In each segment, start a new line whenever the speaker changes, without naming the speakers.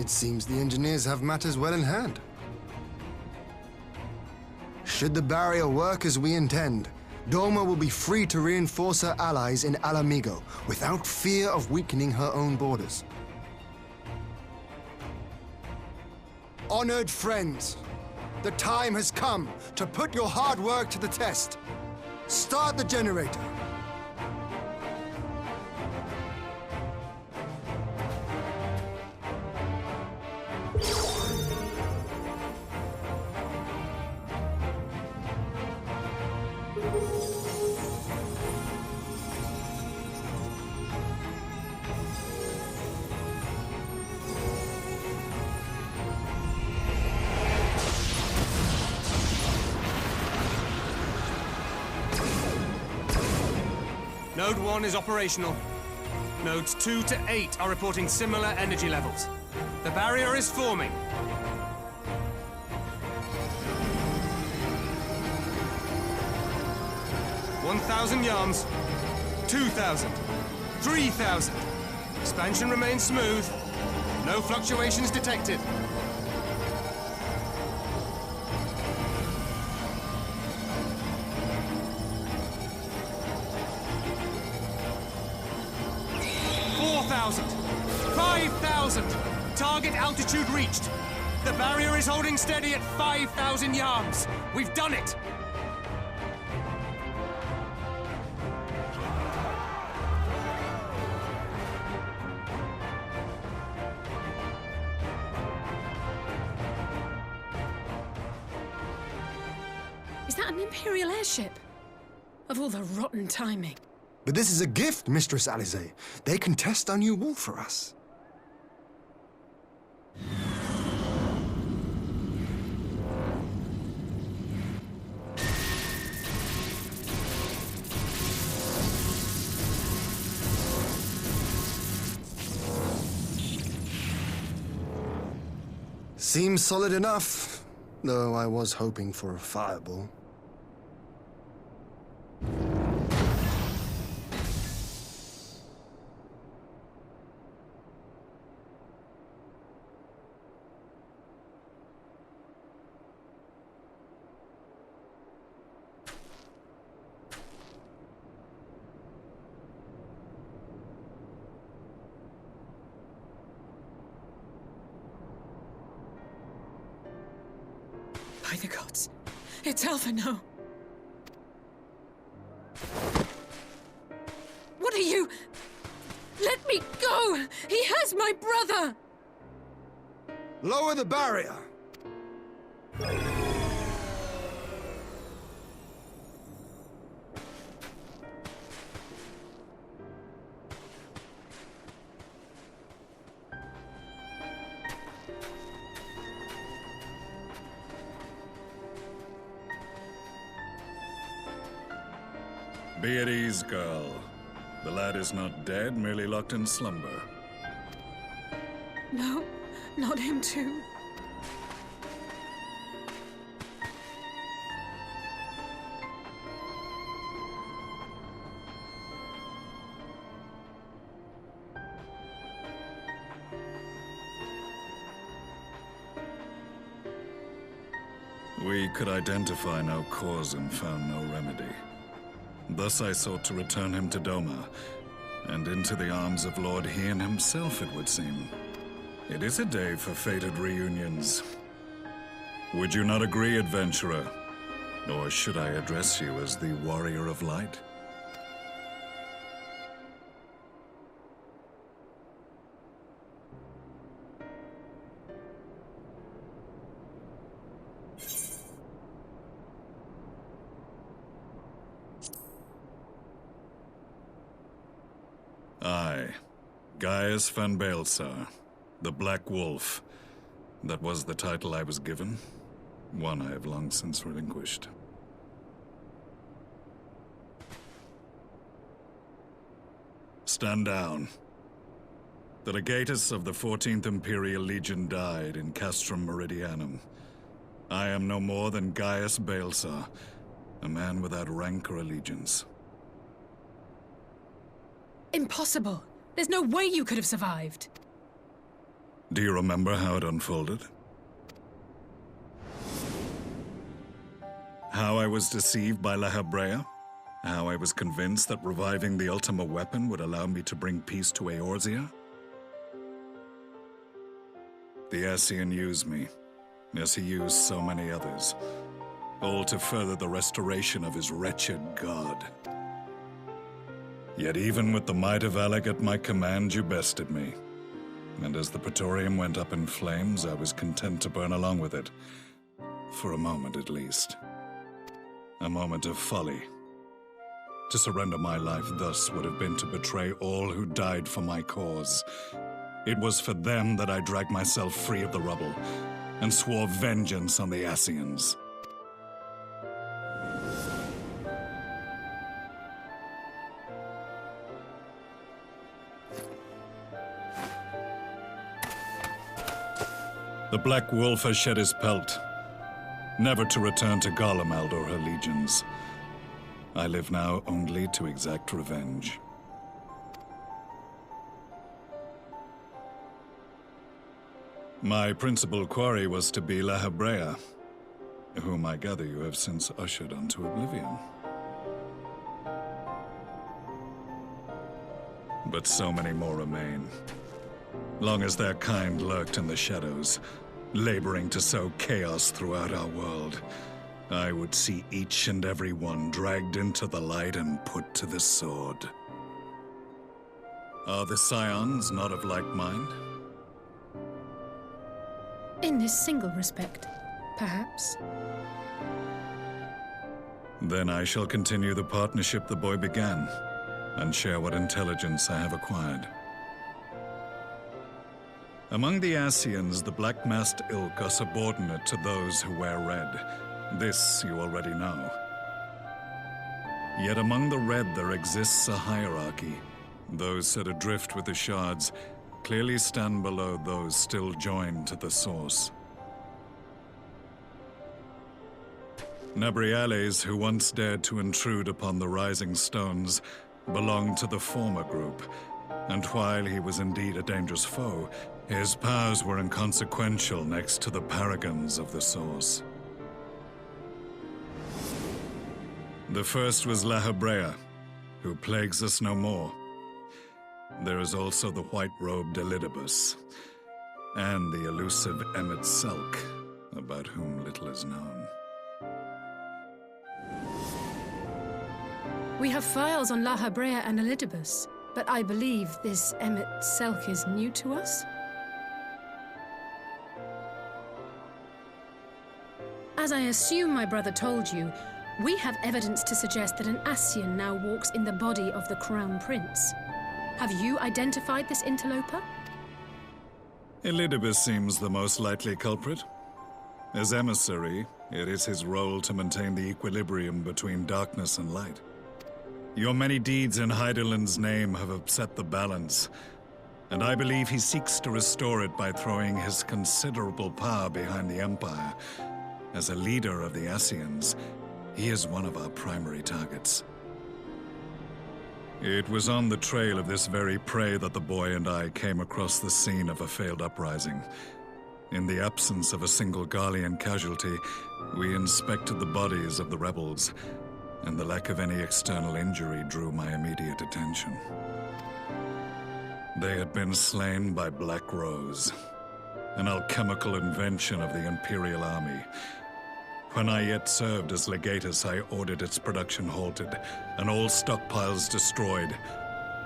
It seems the engineers have matters well in hand. Should the barrier work as we intend, Doma will be free to reinforce her allies in Alamigo without fear of weakening her own borders. Honored friends, the time has come to put your hard work to the test. Start the generator.
Node 1 is operational. Nodes 2 to 8 are reporting similar energy levels. The barrier is forming. 1,000 yards. 2,000. 3,000. Expansion remains smooth. No fluctuations detected. 4,000! 5,000! Target altitude reached! The barrier is holding steady at 5,000 yards! We've done it!
Is that an Imperial airship? Of all the rotten timing.
But this is a gift, Mistress Alize. They can test our new wall for us. Seems solid enough, though I was hoping for a fireball.
By the gods, it's Alphino. What are you? Let me go! He has my brother!
Lower the barrier!
Be at ease, girl. The lad is not dead, merely locked in slumber.
No, not him too.
We could identify no cause and found no remedy. Thus I sought to return him to Doma, and into the arms of Lord Hien himself, it would seem. It is a day for fated reunions. Would you not agree, adventurer? Or should I address you as the Warrior of Light? Aye, Gaius van Baelsar, the Black Wolf. That was the title I was given, one I have long since relinquished. Stand down. The legatus of the 14th Imperial Legion died in Castrum Meridianum. I am no more than Gaius Baelsar, a man without rank or allegiance.
Impossible. There's no way you could have survived.
Do you remember how it unfolded? How I was deceived by La Habrea? How I was convinced that reviving the Ultima weapon would allow me to bring peace to Eorzea? The Ascian used me, as he used so many others, all to further the restoration of his wretched god. Yet even with the might of Alec at my command, you bested me. And as the Praetorium went up in flames, I was content to burn along with it. For a moment at least. A moment of folly. To surrender my life thus would have been to betray all who died for my cause. It was for them that I dragged myself free of the rubble, and swore vengeance on the Ascians. The Black Wolf has shed his pelt, never to return to Garlemald or her legions. I live now only to exact revenge. My principal quarry was to be La Habrea, whom I gather you have since ushered onto oblivion. But so many more remain. Long as their kind lurked in the shadows, laboring to sow chaos throughout our world, I would see each and every one dragged into the light and put to the sword. Are the Scions not of like mind?
In this single respect, perhaps.
Then I shall continue the partnership the boy began, and share what intelligence I have acquired. Among the Ascians, the Black-Masked Ilk are subordinate to those who wear red. This you already know. Yet among the Red there exists a hierarchy. Those set adrift with the shards clearly stand below those still joined to the source. Nabriales, who once dared to intrude upon the Rising Stones, belonged to the former group, and while he was indeed a dangerous foe, his powers were inconsequential next to the paragons of the Source. The first was La Habrea, who plagues us no more. There is also the white-robed Elidibus, and the elusive Emmet Selk, about whom little is known.
We have files on La Habrea and Elidibus, but I believe this Emmet Selk is new to us? As I assume my brother told you, we have evidence to suggest that an Ascian now walks in the body of the Crown Prince. Have you identified this interloper?
Elidibus seems the most likely culprit. As emissary, it is his role to maintain the equilibrium between darkness and light. Your many deeds in Hydaelyn's name have upset the balance, and I believe he seeks to restore it by throwing his considerable power behind the Empire. As a leader of the Ascians, he is one of our primary targets. It was on the trail of this very prey that the boy and I came across the scene of a failed uprising. In the absence of a single Garlean casualty, we inspected the bodies of the rebels, and the lack of any external injury drew my immediate attention. They had been slain by Black Rose, an alchemical invention of the Imperial Army. When I yet served as legatus, I ordered its production halted, and all stockpiles destroyed.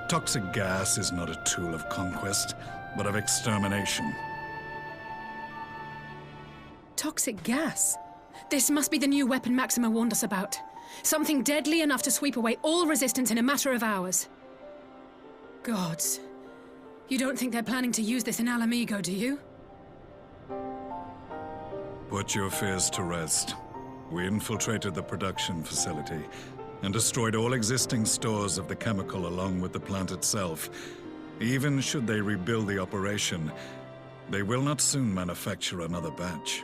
Toxic gas is not a tool of conquest, but of extermination.
Toxic gas? This must be the new weapon Maxima warned us about. Something deadly enough to sweep away all resistance in a matter of hours. Gods. You don't think they're planning to use this in Alamigo, do you?
Put your fears to rest. We infiltrated the production facility and destroyed all existing stores of the chemical along with the plant itself. Even should they rebuild the operation, they will not soon manufacture another batch.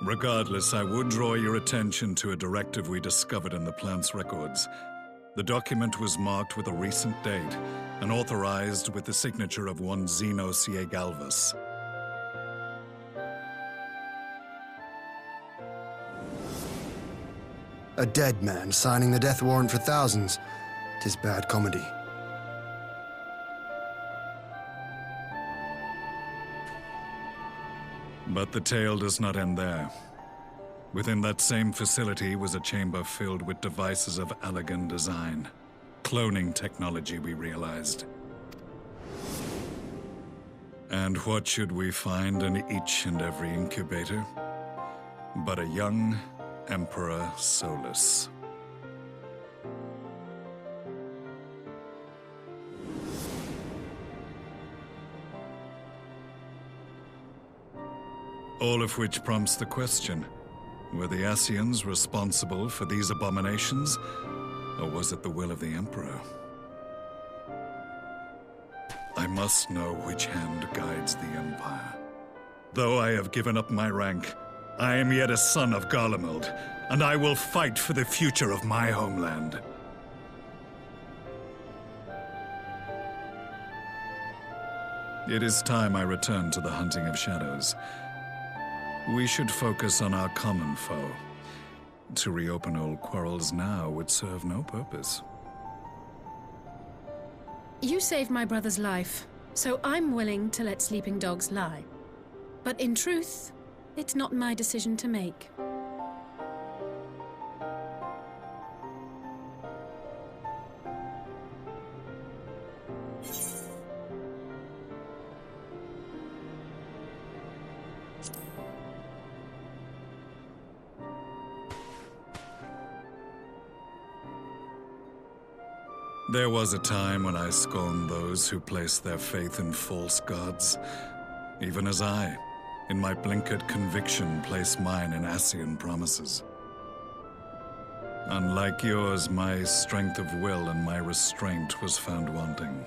Regardless, I would draw your attention to a directive we discovered in the plant's records. The document was marked with a recent date and authorized with the signature of one Zeno Galvus.
A dead man signing the death warrant for thousands. 'Tis bad comedy.
But the tale does not end there. Within that same facility was a chamber filled with devices of elegant design. Cloning technology, we realized. And what should we find in each and every incubator? But a young Emperor Solus. All of which prompts the question, were the Ascians responsible for these abominations, or was it the will of the Emperor? I must know which hand guides the Empire. Though I have given up my rank, I am yet a son of Garlemald, and I will fight for the future of my homeland. It is time I return to the hunting of shadows. We should focus on our common foe. To reopen old quarrels now would serve no purpose.
You saved my brother's life, so I'm willing to let sleeping dogs lie. But in truth, it's not my decision to make.
There was a time when I scorned those who placed their faith in false gods, even as I, in my blinkered conviction, place mine in Ascian promises. Unlike yours, my strength of will and my restraint was found wanting.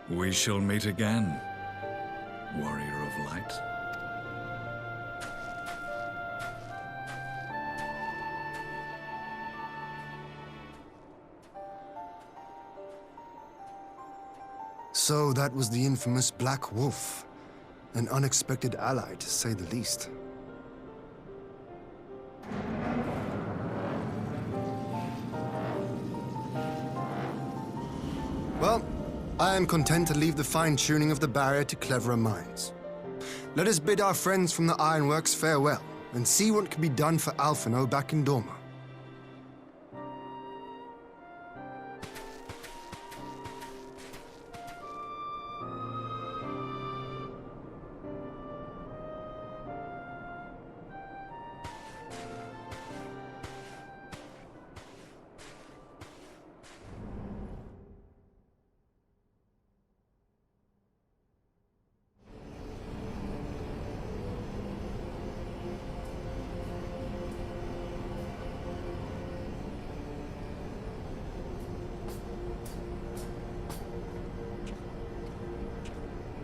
We shall meet again, warrior of light.
So that was the infamous Black Wolf. An unexpected ally, to say the least. Well, I am content to leave the fine-tuning of the barrier to cleverer minds. Let us bid our friends from the Ironworks farewell, and see what can be done for Alphino back in Dorma.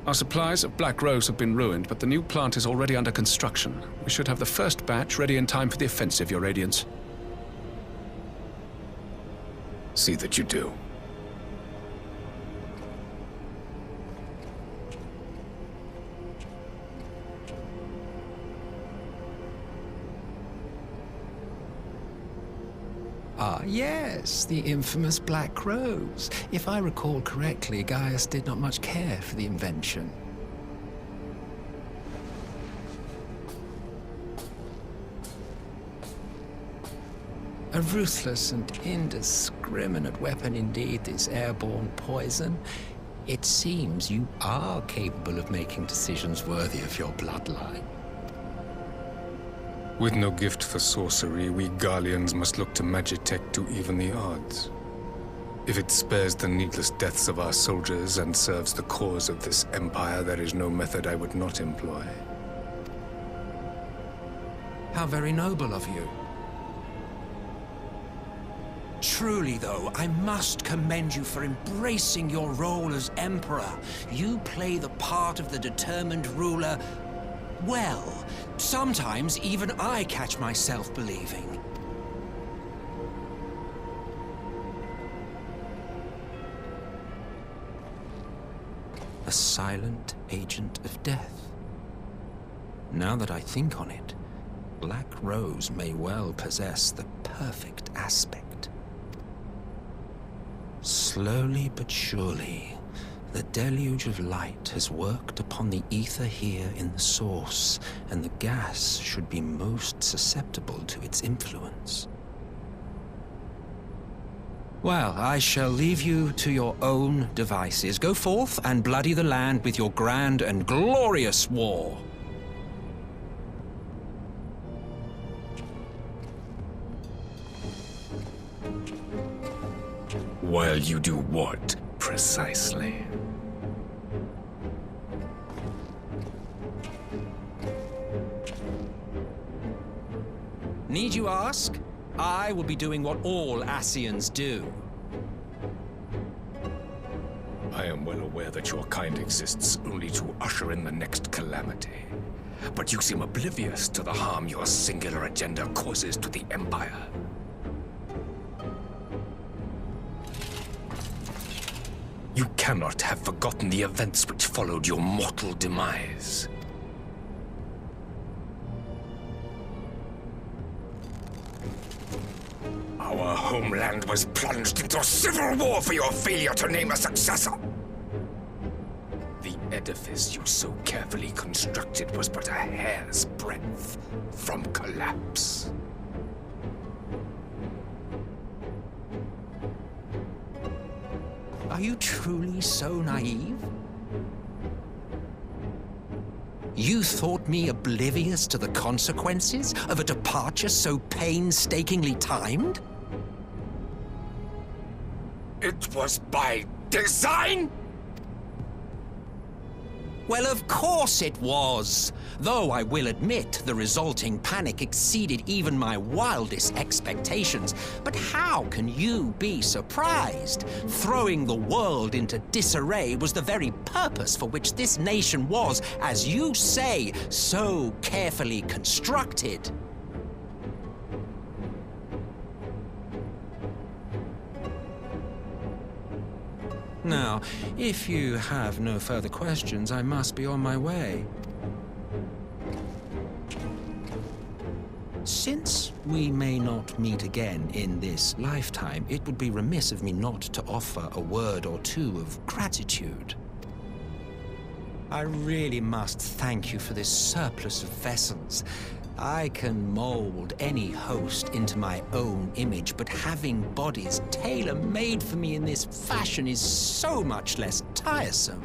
Our supplies of Black Rose have been ruined, but the new plant is already under construction. We should have the first batch ready in time for the offensive, Your Radiance.
See that you do.
Ah, yes, the infamous Black Rose. If I recall correctly, Gaius did not much care for the invention. A ruthless and indiscriminate weapon indeed, this airborne poison. It seems you are capable of making decisions worthy of your bloodline.
With no gift for sorcery, we Garleans must look to Magitech to even the odds. If it spares the needless deaths of our soldiers and serves the cause of this empire, there is no method I would not employ.
How very noble of you.
Truly, though, I must commend you for embracing your role as Emperor. You play the part of the determined ruler well. Sometimes even I catch myself believing.
a silent agent of death. Now that I think on it, Black Rose may well possess the perfect aspect. Slowly but surely, the deluge of light has worked upon the ether here in the source, and the gas should be most susceptible to its influence. Well, I shall leave you to your own devices. Go forth and bloody the land with your grand and glorious war.
While you do what, precisely?
Need you ask? I will be doing what all Ascians do.
I am well aware that your kind exists only to usher in the next calamity. But you seem oblivious to the harm your singular agenda causes to the Empire. You cannot have forgotten the events which followed your mortal demise. Our homeland was plunged into civil war for your failure to name a successor. The edifice you so carefully constructed was but a hair's breadth from collapse.
Are you truly so naive? You thought me oblivious to the consequences of a departure so painstakingly timed?
It was by design?
Well, of course it was. Though I will admit the resulting panic exceeded even my wildest expectations. But how can you be surprised? Throwing the world into disarray was the very purpose for which this nation was, as you say, so carefully constructed. Now, if you have no further questions, I must be on my way. Since we may not meet again in this lifetime, it would be remiss of me not to offer a word or two of gratitude. I really must thank you for this surplus of vessels. I can mold any host into my own image, but having bodies tailor-made for me in this fashion is so much less tiresome.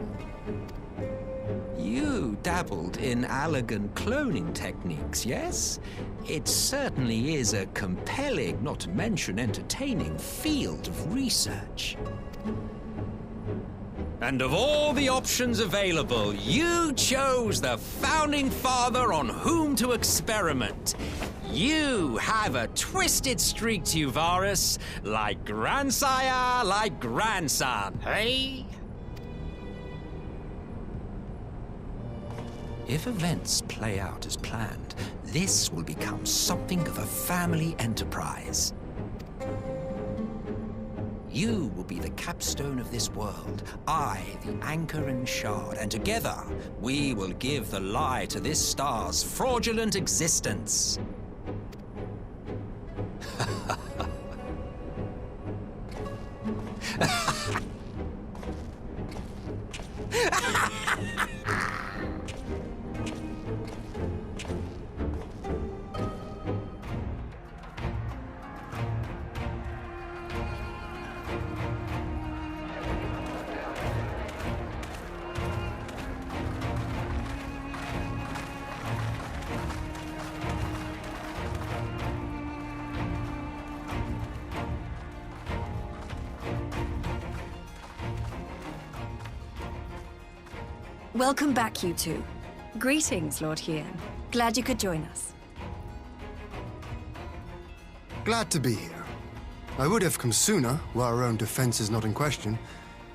You dabbled in Allagan cloning techniques, yes? It certainly is a compelling, not to mention entertaining, field of research. And of all the options available, you chose the Founding Father on whom to experiment. You have a twisted streak to you, Varus, like grandsire, like grandson, hey? If events play out as planned, this will become something of a family enterprise. You will be the capstone of this world, I the anchor and shard, and together we will give the lie to this star's fraudulent existence.
Welcome back, you two. Greetings, Lord Hien. Glad you could join us.
Glad to be here. I would have come sooner, were our own defense is not in question,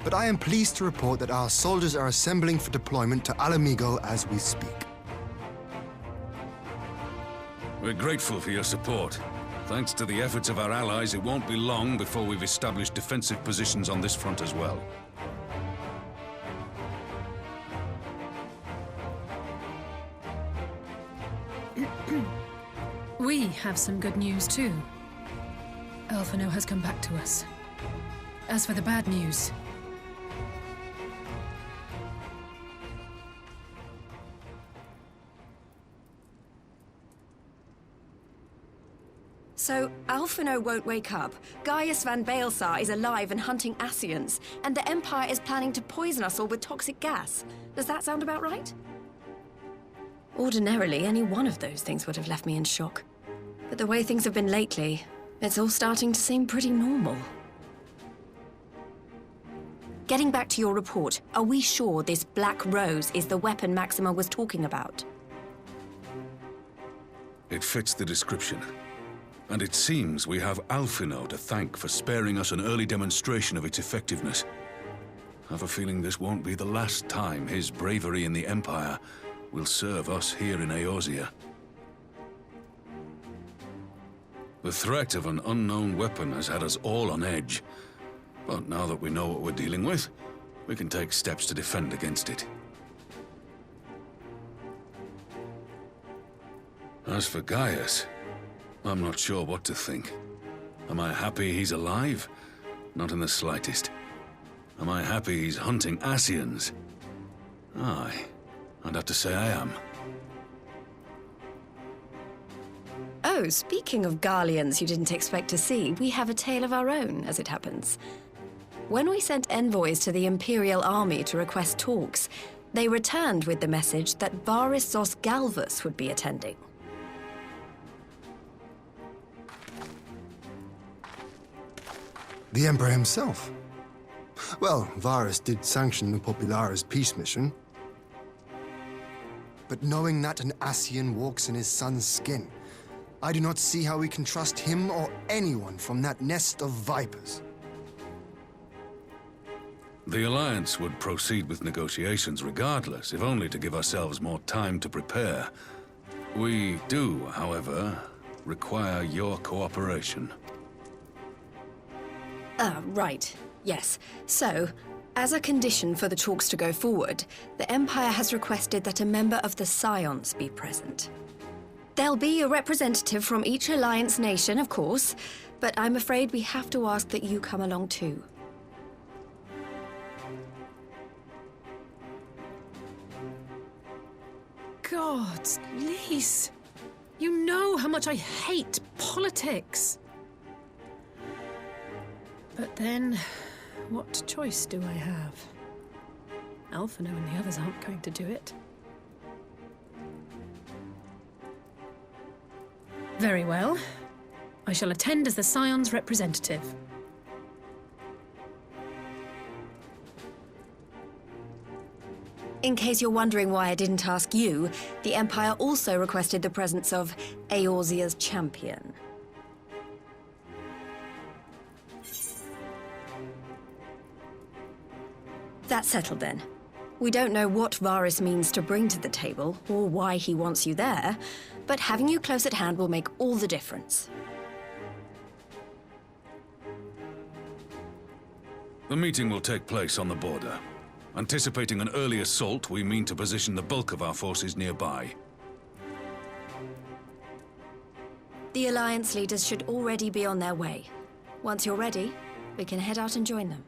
but I am pleased to report that our soldiers are assembling for deployment to Alamigo as we speak.
We're grateful for your support. Thanks to the efforts of our allies, it won't be long before we've established defensive positions on this front as well.
We have some good news too. Alphino has come back to us. As for the bad news...
So, Alphino won't wake up, Gaius van Baelsar is alive and hunting Ascians, and the Empire is planning to poison us all with toxic gas. Does that sound about right? Ordinarily, any one of those things would have left me in shock. But the way things have been lately, it's all starting to seem pretty normal. Getting back to your report, are we sure this Black Rose is the weapon Maxima was talking about?
It fits the description. And it seems we have Alphino to thank for sparing us an early demonstration of its effectiveness. I have a feeling this won't be the last time his bravery in the Empire will serve us here in Eorzea. The threat of an unknown weapon has had us all on edge. But now that we know what we're dealing with, we can take steps to defend against it. As for Gaius, I'm not sure what to think. Am I happy he's alive? Not in the slightest. Am I happy he's hunting Ascians? Aye, I'd have to say I am.
Oh, speaking of Garleans you didn't expect to see, we have a tale of our own, as it happens. When we sent envoys to the Imperial Army to request talks, they returned with the message that Varys Zos Galvus would be attending.
The Emperor himself. Well, Varys did sanction the Popularis peace mission. But knowing that an Ascian walks in his son's skin, I do not see how we can trust him or anyone from that nest of vipers.
The Alliance would proceed with negotiations regardless, if only to give ourselves more time to prepare. We do, however, require your cooperation.
Right. Yes. So, as a condition for the talks to go forward, the Empire has requested that a member of the Scions be present. There'll be a representative from each Alliance nation, of course, but I'm afraid we have to ask that you come along too.
God, Lise, you know how much I hate politics. But then, what choice do I have? Alphino and the others aren't going to do it. Very well. I shall attend as the Scion's representative.
In case you're wondering why I didn't ask you, the Empire also requested the presence of Eorzea's champion. That's settled then. We don't know what Varys means to bring to the table, or why he wants you there, but having you close at hand will make all the difference.
The meeting will take place on the border. Anticipating an early assault, we mean to position the bulk of our forces nearby.
The Alliance leaders should already be on their way. Once you're ready, we can head out and join them.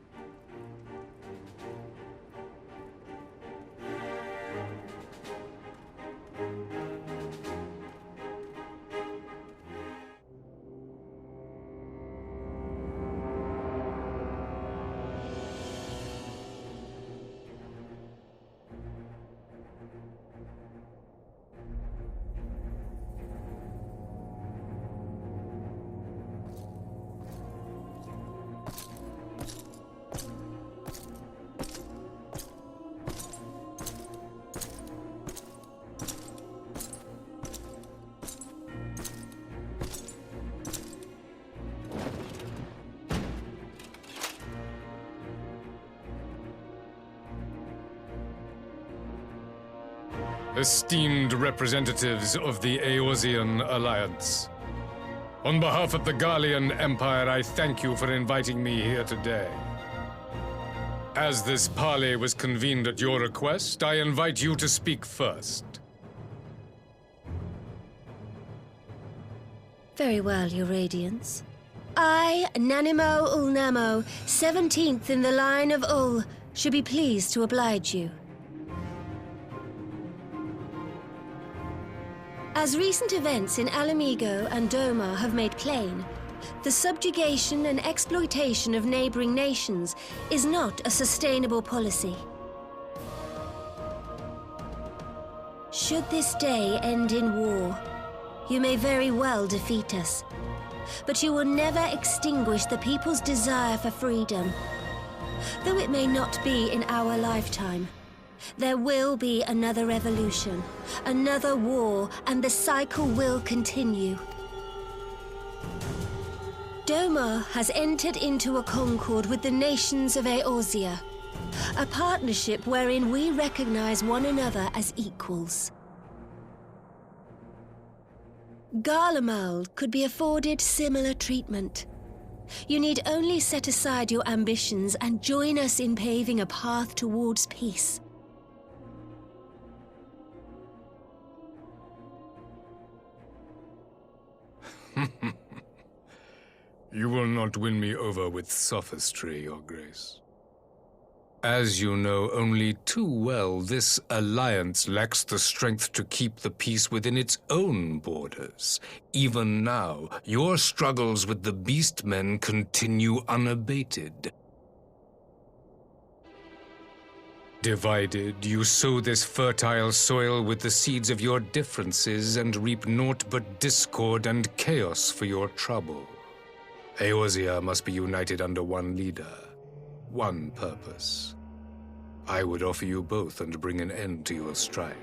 Esteemed representatives of the Eorzean Alliance, on behalf of the Garlean Empire, I thank you for inviting me here today. As this parley was convened at your request, I invite you to speak first.
Very well, Your Radiance. I, Nanimo Ulnamo, 17th in the line of Ul, should be pleased to oblige you. As recent events in Alamigo and Doma have made plain, the subjugation and exploitation of neighboring nations is not a sustainable policy. Should this day end in war, you may very well defeat us, but you will never extinguish the people's desire for freedom. Though it may not be in our lifetime, there will be another revolution, another war, and the cycle will continue. Doma has entered into a concord with the nations of Eorzea, a partnership wherein we recognize one another as equals. Garlemald could be afforded similar treatment. You need only set aside your ambitions and join us in paving a path towards peace.
You will not win me over with sophistry, Your Grace. As you know only too well, this alliance lacks the strength to keep the peace within its own borders. Even now, your struggles with the Beastmen continue unabated. Divided, you sow this fertile soil with the seeds of your differences and reap naught but discord and chaos for your trouble. Eorzea must be united under one leader, one purpose. I would offer you both and bring an end to your strife.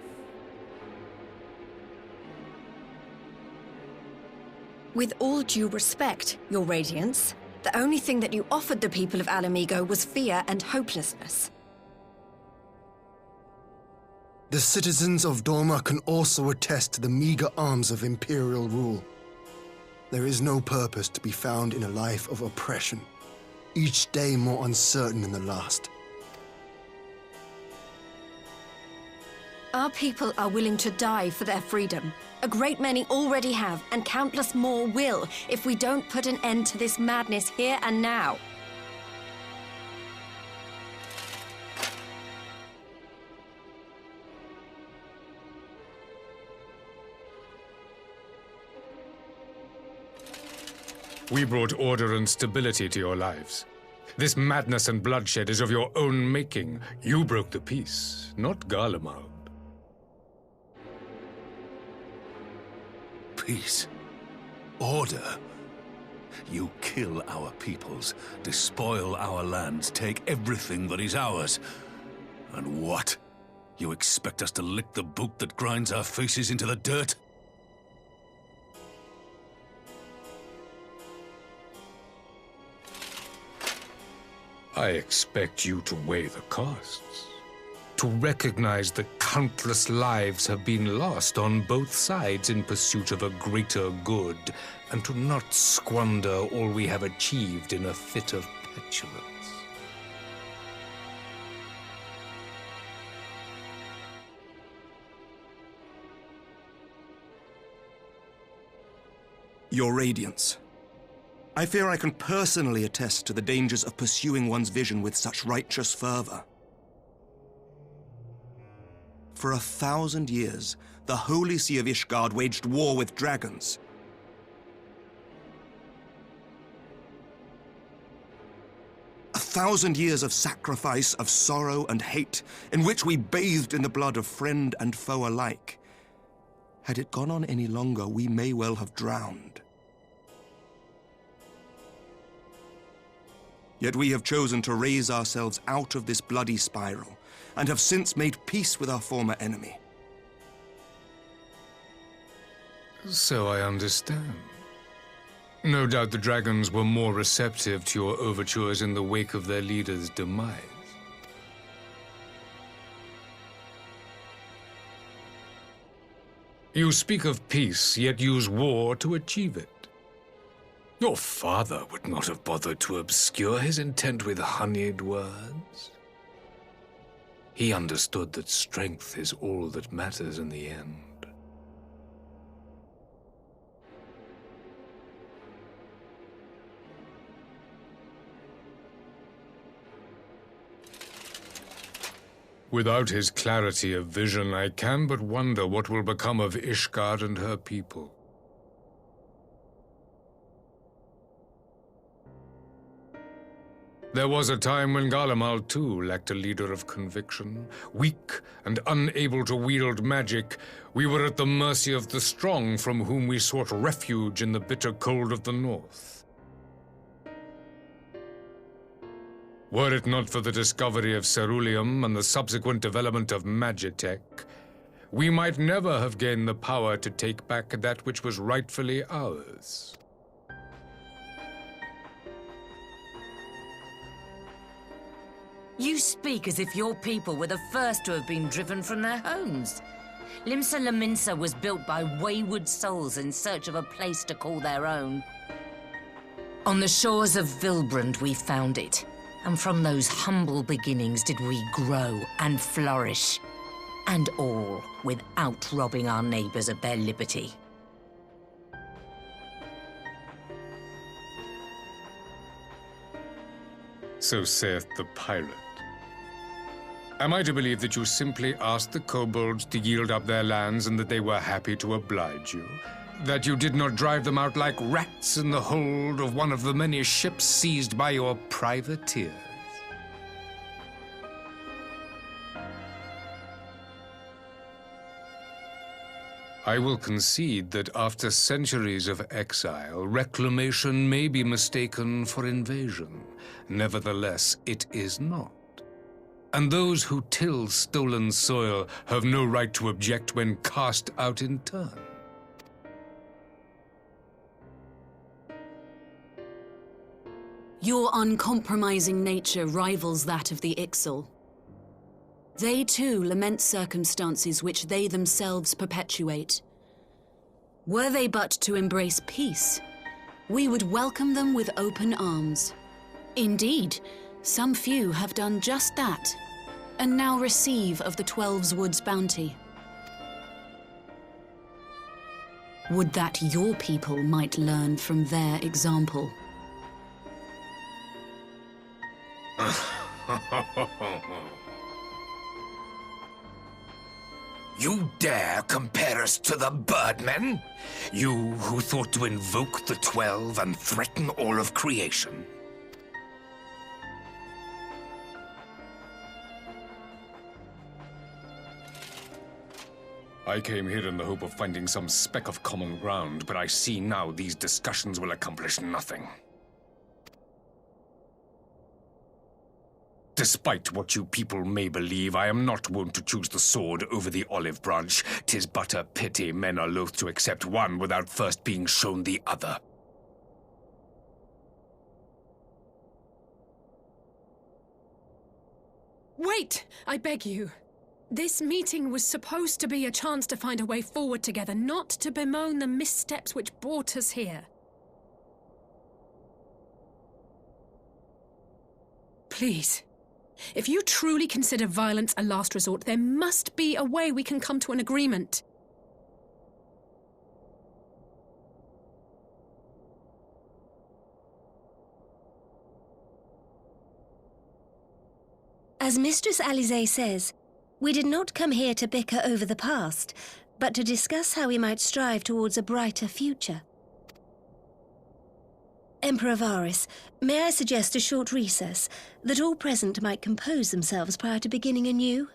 With all due respect, Your Radiance, the only thing that you offered the people of Alamigo was fear and hopelessness.
The citizens of Doma can also attest to the meager arms of Imperial rule. There is no purpose to be found in a life of oppression, each day more uncertain than the last.
Our people are willing to die for their freedom. A great many already have, and countless more will, if we don't put an end to this madness here and now.
We brought order and stability to your lives. This madness and bloodshed is of your own making. You broke the peace, not Garlemald.
Peace. Order. You kill our peoples, despoil our lands, take everything that is ours. And what? You expect us to lick the boot that grinds our faces into the dirt?
I expect you to weigh the costs, to recognize that countless lives have been lost on both sides in pursuit of a greater good, and to not squander all we have achieved in a fit of petulance.
Your Radiance, I fear I can personally attest to the dangers of pursuing one's vision with such righteous fervor. For 1,000 years, the Holy See of Ishgard waged war with dragons. A 1,000 years of sacrifice, of sorrow and hate, in which we bathed in the blood of friend and foe alike. Had it gone on any longer, we may well have drowned. Yet we have chosen to raise ourselves out of this bloody spiral, and have since made peace with our former enemy.
So I understand. No doubt the dragons were more receptive to your overtures in the wake of their leader's demise. You speak of peace, yet use war to achieve it. Your father would not have bothered to obscure his intent with honeyed words. He understood that strength is all that matters in the end. Without his clarity of vision, I can but wonder what will become of Ishgard and her people. There was a time when Garlemald too lacked a leader of conviction. Weak and unable to wield magic, we were at the mercy of the strong from whom we sought refuge in the bitter cold of the north. Were it not for the discovery of ceruleum and the subsequent development of Magitech, we might never have gained the power to take back that which was rightfully ours.
You speak as if your people were the first to have been driven from their homes. Limsa Lominsa was built by wayward souls in search of a place to call their own. On the shores of Vilbrand we found it, and from those humble beginnings did we grow and flourish. And all without robbing our neighbors of their liberty.
So saith the pirate. Am I to believe that you simply asked the kobolds to yield up their lands and that they were happy to oblige you? That you did not drive them out like rats in the hold of one of the many ships seized by your privateers? I will concede that after centuries of exile, reclamation may be mistaken for invasion. Nevertheless, it is not. And those who till stolen soil have no right to object when cast out in turn.
Your uncompromising nature rivals that of the Ixal. They too lament circumstances which they themselves perpetuate. Were they but to embrace peace, we would welcome them with open arms. Indeed, some few have done just that, and now receive of the 12's Wood's bounty. Would that your people might learn from their example.
You dare compare us to the Birdmen? You who thought to invoke the 12 and threaten all of creation?
I came here in the hope of finding some speck of common ground, but I see now these discussions will accomplish nothing. Despite what you people may believe, I am not wont to choose the sword over the olive branch. 'Tis but a pity men are loath to accept one without first being shown the other.
Wait! I beg you. This meeting was supposed to be a chance to find a way forward together, not to bemoan the missteps which brought us here. Please. If you truly consider violence a last resort, there must be a way we can come to an agreement.
As Mistress Alisaie says, we did not come here to bicker over the past, but to discuss how we might strive towards a brighter future. Emperor Varys, may I suggest a short recess, that all present might compose themselves prior to beginning anew?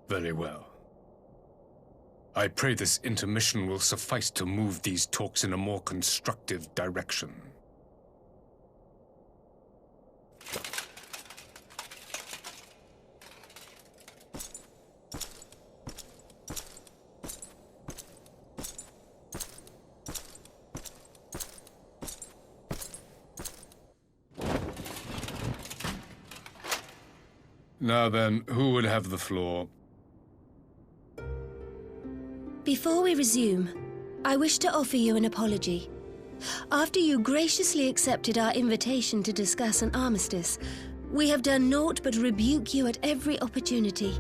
Very well. I pray this intermission will suffice to move these talks in a more constructive direction. Now then, who would have the floor?
Before we resume, I wish to offer you an apology. After you graciously accepted our invitation to discuss an armistice, we have done naught but rebuke you at every opportunity.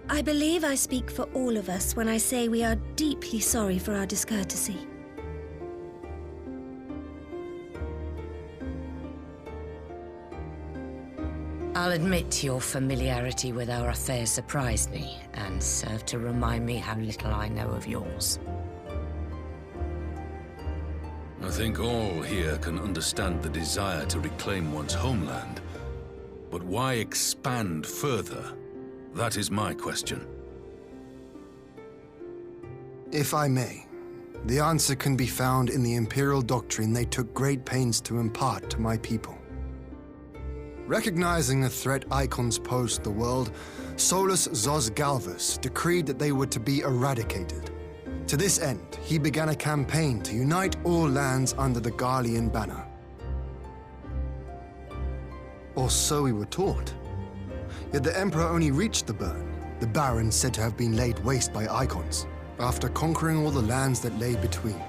I believe I speak for all of us when I say we are deeply sorry for our discourtesy.
I'll admit your familiarity with our affairs surprised me, and served to remind me how little I know of yours.
I think all here can understand the desire to reclaim one's homeland. But why expand further? That is my question.
If I may, the answer can be found in the Imperial doctrine they took great pains to impart to my people. Recognizing the threat icons pose to the world, Solus Zos Galvus decreed that they were to be eradicated. To this end, he began a campaign to unite all lands under the Garlean banner. Or so we were taught. Yet the Emperor only reached the burn, the barren said to have been laid waste by icons, after conquering all the lands that lay between.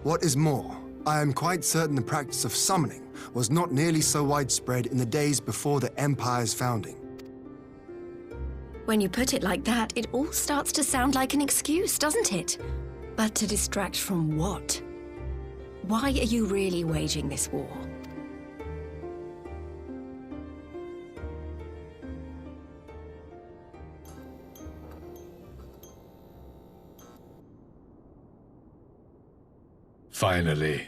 What is more, I am quite certain the practice of summoning was not nearly so widespread in the days before the Empire's founding.
When you put it like that, it all starts to sound like an excuse, doesn't it? But to distract from what? Why are you really waging this war?
Finally,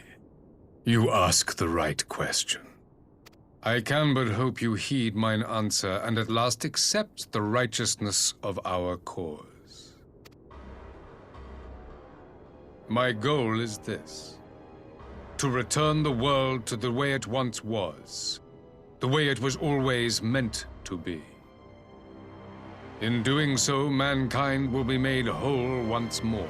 you ask the right question. I can but hope you heed mine answer and at last accept the righteousness of our cause. My goal is this: to return the world to the way it once was, the way it was always meant to be. In doing so, mankind will be made whole once more.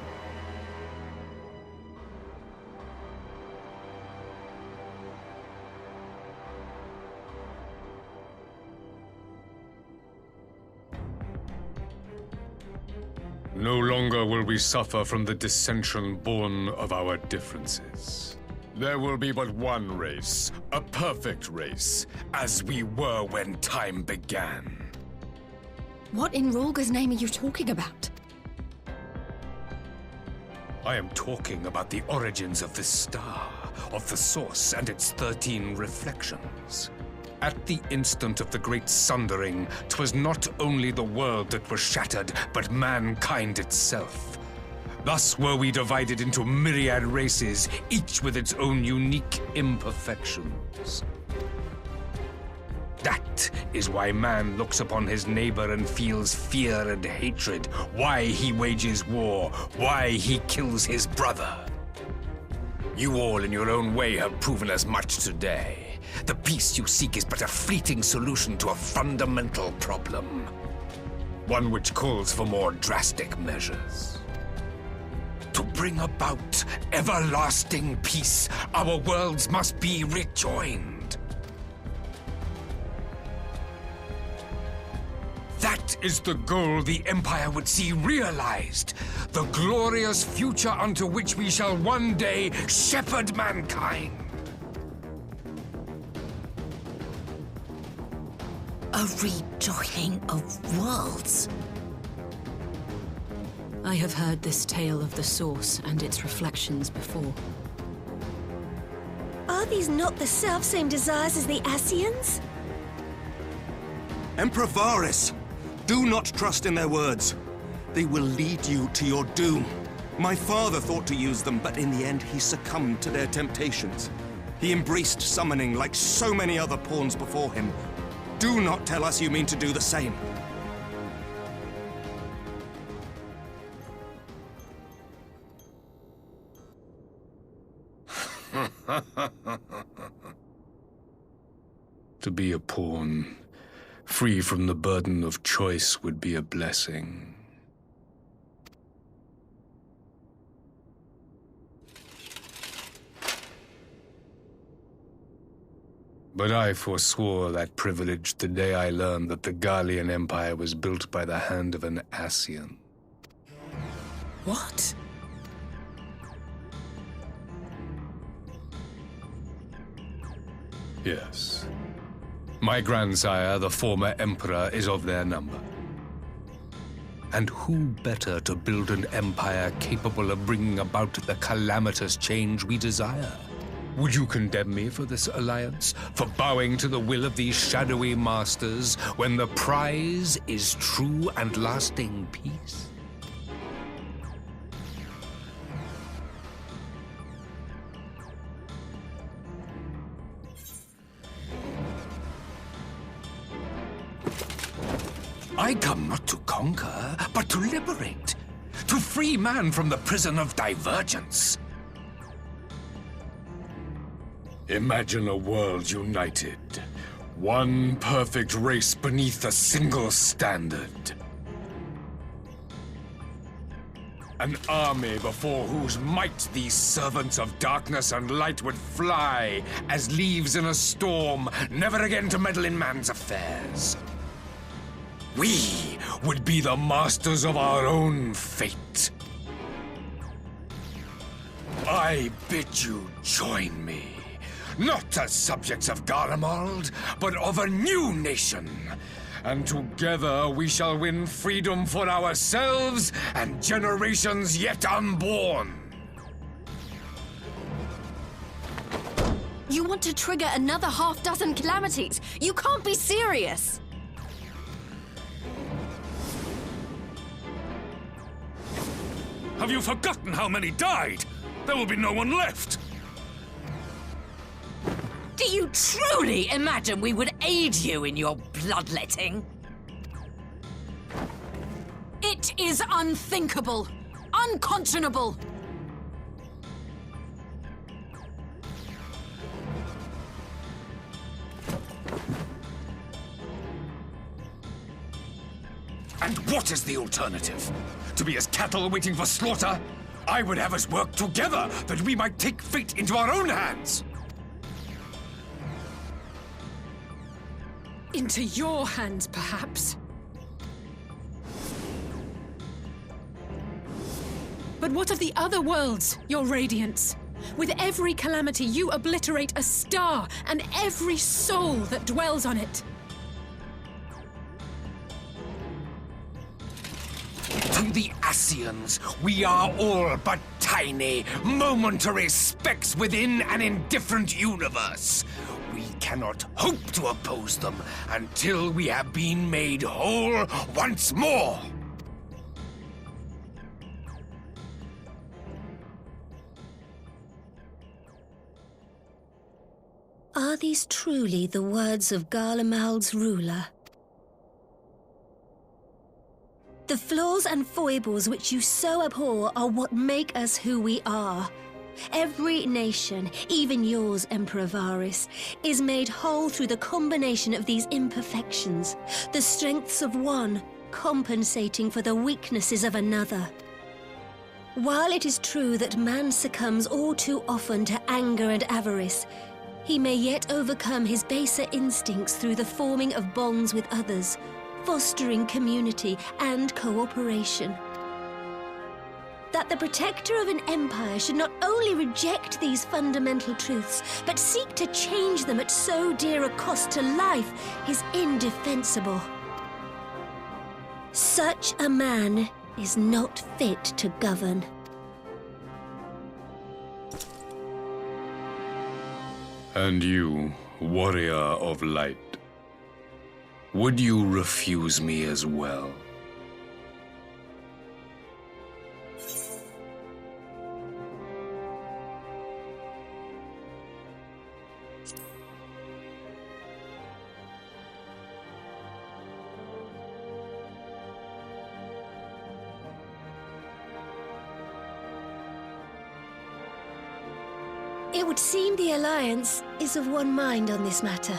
No longer will we suffer from the dissension born of our differences. There will be but one race, a perfect race, as we were when time began.
What in Rhalgr's name are you talking about?
I am talking about the origins of this star, of the source and its 13 reflections. At the instant of the great sundering, 'twas not only the world that was shattered, but mankind itself. Thus were we divided into myriad races, each with its own unique imperfections. That is why man looks upon his neighbor and feels fear and hatred, why he wages war, why he kills his brother. You all in your own way have proven as much today. The peace you seek is but a fleeting solution to a fundamental problem. One which calls for more drastic measures. To bring about everlasting peace, our worlds must be rejoined. That is the goal the Empire would see realized. The glorious future unto which we shall one day shepherd mankind.
A rejoining of worlds?
I have heard this tale of the Source and its reflections before.
Are these not the self-same desires as the Ascians?
Emperor Varys, do not trust in their words. They will lead you to your doom. My father thought to use them, but in the end he succumbed to their temptations. He embraced summoning like so many other pawns before him. Do not tell us you mean to do the same.
To be a pawn, free from the burden of choice, would be a blessing. But I forswore that privilege the day I learned that the Garlean Empire was built by the hand of an Ascian.
What?
Yes. My grandsire, the former Emperor, is of their number. And who better to build an empire capable of bringing about the calamitous change we desire? Would you condemn me for this alliance? For bowing to the will of these shadowy masters when the prize is true and lasting peace? I come not to conquer, but to liberate. To free man from the prison of divergence. Imagine a world united. One perfect race beneath a single standard. An army before whose might these servants of darkness and light would fly as leaves in a storm, never again to meddle in man's affairs. We would be the masters of our own fate. I bid you join me, not as subjects of Garlemald, but of a new nation. And together we shall win freedom for ourselves and generations yet unborn.
You want to trigger another half-dozen calamities? You can't be serious!
Have you forgotten how many died? There will be no one left!
Do you truly imagine we would aid you in your bloodletting?
It is unthinkable! Unconscionable!
And what is the alternative? To be as cattle waiting for slaughter? I would have us work together that we might take fate into our own hands!
Into your hands, perhaps. But what of the other worlds, your radiance? With every calamity, you obliterate a star and every soul that dwells on it.
To the Ascians, we are all but tiny, momentary specks within an indifferent universe. We cannot hope to oppose them until we have been made whole once more.
Are these truly the words of Garlemald's ruler? The flaws and foibles which you so abhor are what make us who we are. Every nation, even yours, Emperor Varys, is made whole through the combination of these imperfections, the strengths of one compensating for the weaknesses of another. While it is true that man succumbs all too often to anger and avarice, he may yet overcome his baser instincts through the forming of bonds with others, fostering community and cooperation. That the protector of an empire should not only reject these fundamental truths, but seek to change them at so dear a cost to life is indefensible. Such a man is not fit to govern.
And you, warrior of light, would you refuse me as well?
It would seem the Alliance is of one mind on this matter.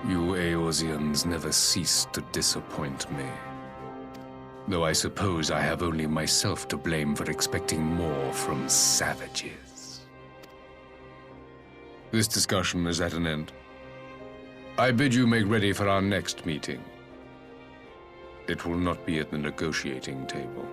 You Eorzeans never cease to disappoint me. Though I suppose I have only myself to blame for expecting more from savages. This discussion is at an end. I bid you make ready for our next meeting. It will not be at the negotiating table.